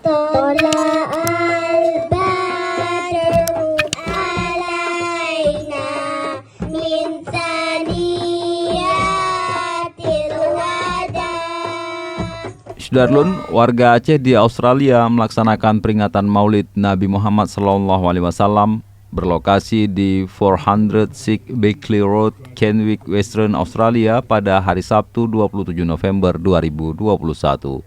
طلع البدر علينا من ثنيات الوداع. Sudarlun, warga Aceh di Australia melaksanakan peringatan Maulid Nabi Muhammad SAW berlokasi di 406 Beckley Road, Kenwick, Western Australia pada hari Sabtu 27 November 2021.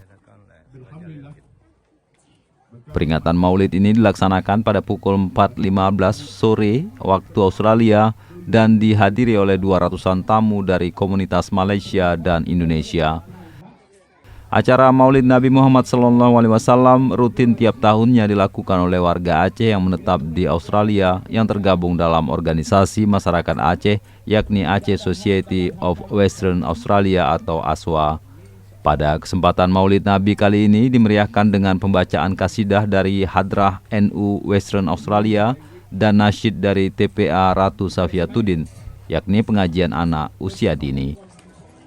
Peringatan Maulid ini dilaksanakan pada pukul 4.15 sore waktu Australia dan dihadiri oleh 200-an tamu dari komunitas Malaysia dan Indonesia. Acara Maulid Nabi Muhammad SAW rutin tiap tahunnya dilakukan oleh warga Aceh yang menetap di Australia yang tergabung dalam organisasi masyarakat Aceh, yakni Aceh Society of Western Australia atau ASWA. Pada kesempatan Maulid Nabi kali ini dimeriahkan dengan pembacaan kasidah dari Hadrah NU Western Australia dan nasyid dari TPA Ratu Safiatuddin, yakni pengajian anak usia dini.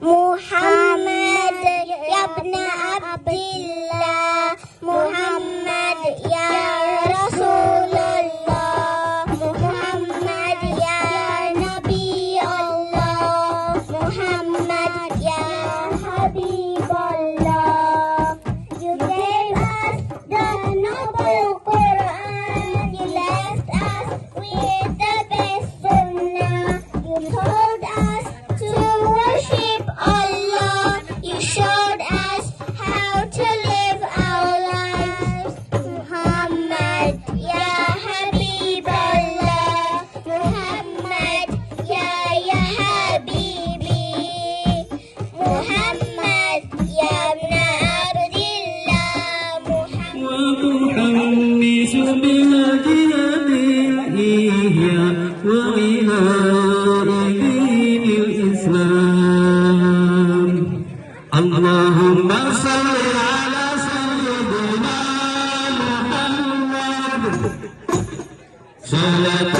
Muhammad ya ibna Abdillah, Muhammad ya Rasulullah, Muhammad ya Nabi Allah, Muhammad ya Habibullah. You gave us the noble Quran, you left us with the best sunnah, you told us to worship Allah, you showed us how to live our lives. Muhammad ya Habibullah, Muhammad ya Habibi, Muhammad ya ibna Abdillah, وتحمس بهديه وغنائه للإسلام. اللهم صل على سيدنا محمد صلاة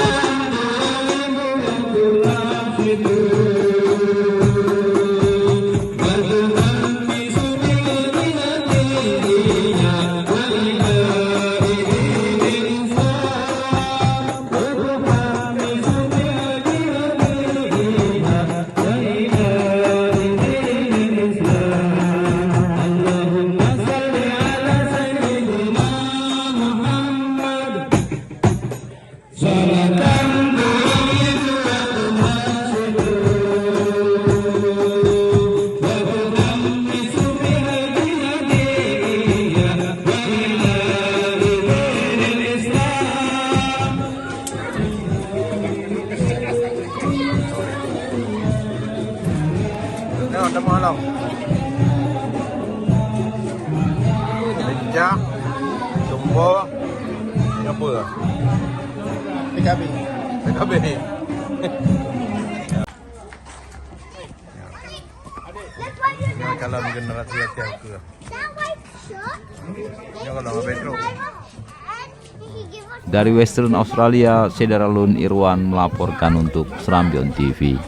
Ada malam. Sejak jumpa apa? PKB. Kalau generasi Aceh ke. Jangan lupa Petro. Dari Western Australia, Syederalun Irwan melaporkan untuk Serambion TV.